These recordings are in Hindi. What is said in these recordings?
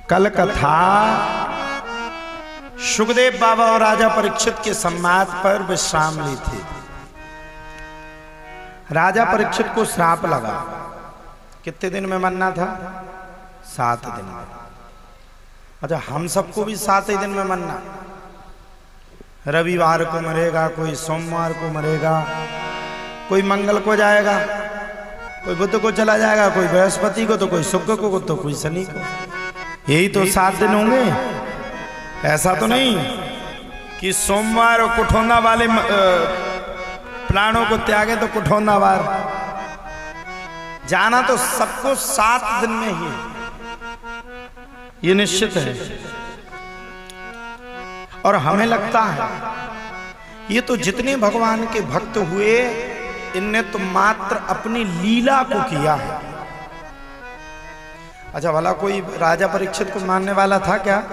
कल कथा सुखदेव बाबा और राजा परीक्षित के संवाद पर विश्राम ली थी। राजा परीक्षित को श्राप लगा। कितने दिन में मरना था? 7 दिन में। अच्छा, हम सबको भी 7 ही दिन में मरना। रविवार को मरेगा, कोई सोमवार को मरेगा, कोई मंगल को जाएगा, कोई बुध को चला जाएगा, कोई बृहस्पति को, तो कोई शुक्र को, तो कोई शनि को। यही तो 7 दिन होंगे। ऐसा तो नहीं कि सोमवार और कुठोंदा वाले प्राणों को त्यागे तो कुठोंदा वार। जाना तो सबको 7 दिन में ही, ये निश्चित है। और हमें लगता है ये तो जितने भगवान के भक्त हुए, इनने तो मात्र अपनी लीला को किया है। अच्छा, भला कोई राजा परीक्षित को मारने वाला था क्या?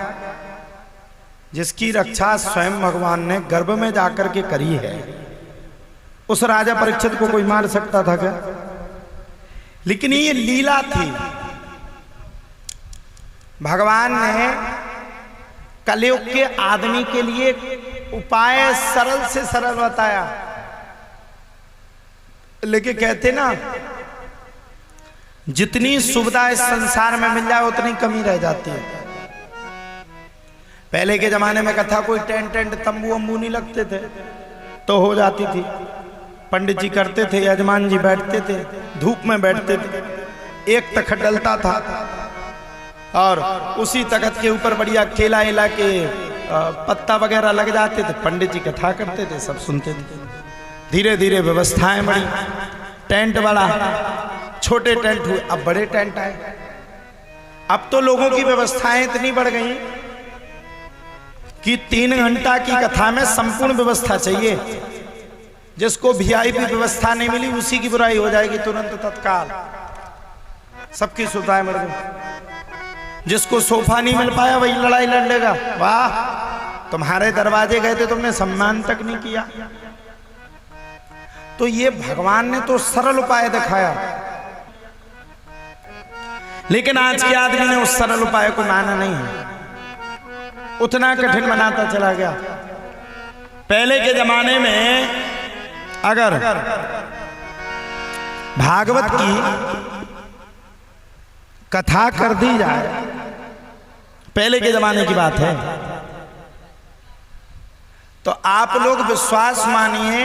जिसकी रक्षा स्वयं भगवान ने गर्भ में जाकर के करी है, उस राजा परीक्षित को कोई मार सकता था क्या? लेकिन ये लीला थी। भगवान ने कलयुग के आदमी के लिए उपाय सरल से सरल बताया। लेकिन कहते ना, जितनी सुविधा इस संसार में मिल जाए उतनी कमी रह जाती है। पहले के जमाने में कथा कोई टेंट तंबू वंबू नहीं लगते थे तो हो जाती थी। पंडित जी करते थे, यजमान जी बैठते थे, धूप में बैठते थे, एक तखत डलता था और उसी तखत के ऊपर बढ़िया केला एला के पत्ता वगैरह लग जाते थे। पंडित जी कथा करते थे, सब सुनते थे। धीरे धीरे व्यवस्थाएं बढ़ी, टेंट बढ़ा, छोटे टेंट हुए, अब बड़े टेंट आए। अब तो लोगों की व्यवस्थाएं इतनी बढ़ गई कि 3 घंटा की कथा में संपूर्ण व्यवस्था चाहिए। जिसको वीआईपी व्यवस्था नहीं मिली उसी की बुराई हो जाएगी तुरंत तत्काल। सबकी सुविधाएं बढ़ गई। जिसको सोफा नहीं मिल पाया वही लड़ाई लड़ लेगा। वाह, तुम्हारे दरवाजे गए थे, तुमने सम्मान तक नहीं किया। तो ये भगवान ने तो सरल उपाय दिखाया, लेकिन आज के आदमी ने उस सरल उपाय को माना नहीं है, उतना कठिन बनाता चला गया। पहले के जमाने में अगर भागवत की कथा कर दी जाए, पहले के जमाने की बात है, तो आप लोग विश्वास मानिए,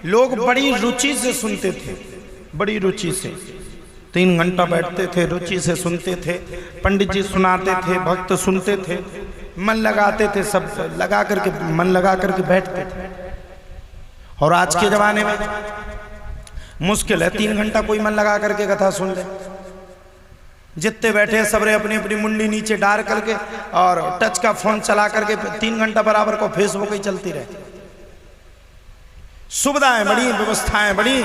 लोग बड़ी रुचि से सुनते थे, बड़ी रुचि से। 3 घंटा बैठते थे, रुचि से सुनते थे। पंडित जी सुनाते थे, भक्त सुनते थे, मन लगाते थे, सब लगा करके मन लगा करके बैठते थे। और आज के जमाने में मुश्किल है 3 घंटा कोई मन लगा करके कथा सुन ले। जितने बैठे सबरे अपनी अपनी मुंडी नीचे डाल करके और टच का फोन चला करके 3 घंटा बराबर को फेसबुक ही चलती रहे। सुविधाएं बढ़ी, व्यवस्थाएं बढ़ी,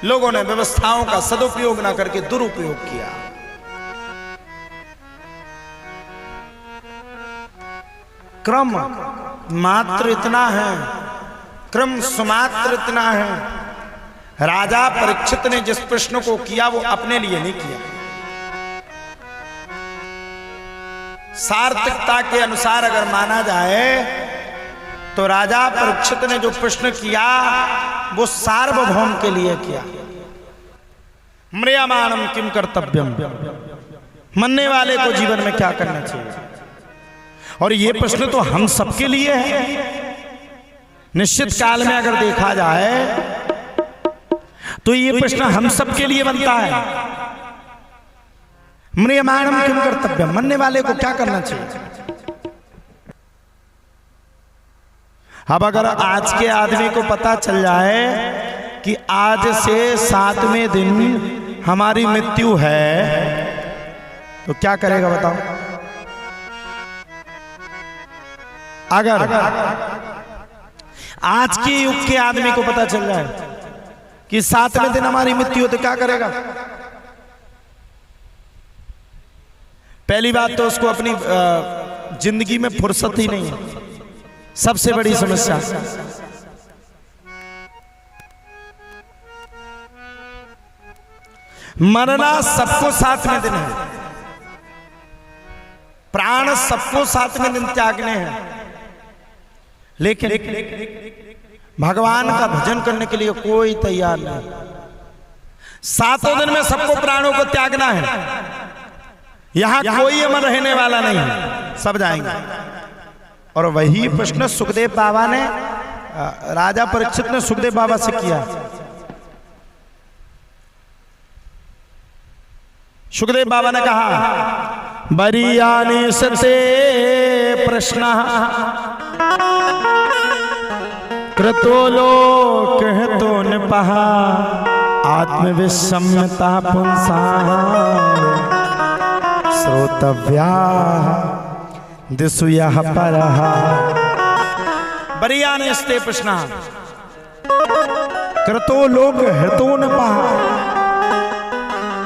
लोगों ने व्यवस्थाओं का सदुपयोग ना करके दुरुपयोग किया। क्रम मात्र इतना है, क्रम सुमात्र इतना है। राजा परीक्षित ने जिस प्रश्न को किया वो अपने लिए नहीं किया। सार्थकता के अनुसार अगर माना जाए तो राजा परीक्षित ने जो प्रश्न किया वो सार्वभौम के लिए किया। म्रियमाणम किम कर्तव्यम, मरने वाले को जीवन में क्या करना चाहिए। और ये प्रश्न तो हम सबके लिए है। निश्चित काल में अगर देखा जाए तो ये प्रश्न हम सबके लिए बनता है। म्रियमाणम किम कर्तव्यम, मरने वाले को क्या करना चाहिए। अब अगर आज के आदमी को पता चल जाए कि आज से 7वें दिन हमारी मृत्यु है, तो क्या करेगा बताओ? अगर आज के युग के आदमी को पता चल जाए कि 7वें दिन हमारी मृत्यु हो, तो क्या करेगा? पहली बात तो उसको अपनी जिंदगी में फुर्सत ही नहीं है, सबसे बड़ी समस्या। मरना सबको 7वें दिन है, प्राण सबको 7वें दिन त्यागने हैं, लेकिन भगवान का भजन करने के लिए कोई तैयार नहीं। 7वें दिन में सबको प्राणों को त्यागना है। यहां कोई अमर रहने वाला नहीं है, सब जाएंगे। और वही प्रश्न सुखदेव बाबा ने, राजा परीक्षित ने सुखदेव बाबा से किया। सुखदेव बाबा ने कहा, बरियानी सते प्रश्न कृतो लोक हेतो निपहा आत्मविषम्यता पुंसा श्रोतव्या दिशु यह परः। बरियानी सते प्रश्न कृतो लोक हेतो निपहा,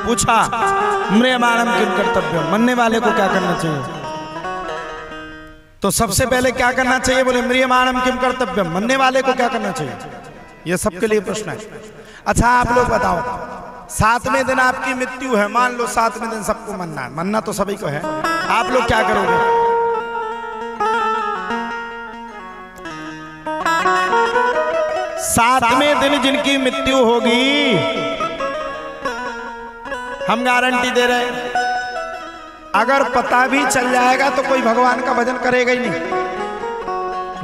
पूछा म्रियमाणम किम कर्तव्य, मरने वाले को क्या करना चाहिए? तो सबसे पहले क्या करना चाहिए? बोले म्रियमाणम किम कर्तव्य, मरने वाले को क्या करना चाहिए? ये सबके लिए प्रश्न है। अच्छा आप लोग बताओ, 7वें दिन आपकी मृत्यु है, मान लो 7वें दिन सबको मरना है, मरना तो सभी को है, आप लोग क्या करोगे? सातवें दिन जिनकी मृत्यु होगी, हम गारंटी दे रहे हैं, अगर पता भी चल जाएगा तो कोई भगवान का भजन करेगा ही नहीं।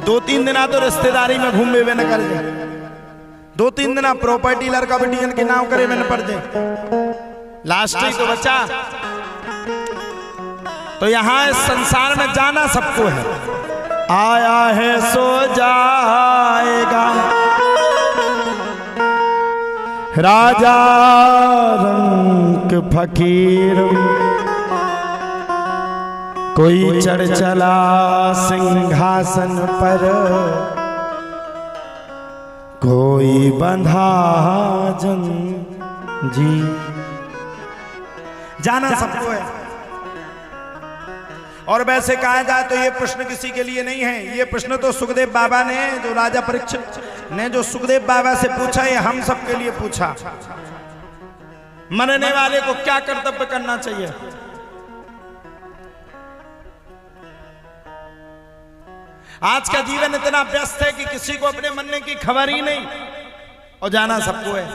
2-3 दिन तो रिश्तेदारी में घूमे हुए न कर जाए, 2-3 दिन प्रॉपर्टी लड़का बेटियन के नाम करे में न पड़ जाए, लास्ट ही तो बचा। तो यहां इस संसार में जाना सबको है, आया है सो जाएगा, राजा रंक फकीर कोई चढ़ चला सिंहासन पर, कोई बंधा जंजीर। जाना सबको है। और वैसे कहा जाए तो ये प्रश्न किसी के लिए नहीं है, ये प्रश्न तो सुखदेव बाबा ने, जो राजा परीक्षित ने जो सुखदेव बाबा से पूछा, ये हम सबके लिए पूछा। मरने वाले को क्या कर्तव्य करना चाहिए? आज का जीवन इतना व्यस्त है कि किसी को अपने मरने की खबर ही नहीं, और जाना सबको है।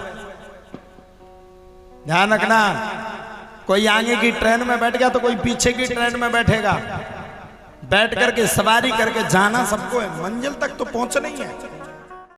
ध्यान रखना, कोई आगे की ट्रेन में बैठ गया तो कोई पीछे की ट्रेन में बैठेगा, बैठ करके सवारी करके जाना सबको है, मंजिल तक तो पहुंचना ही है।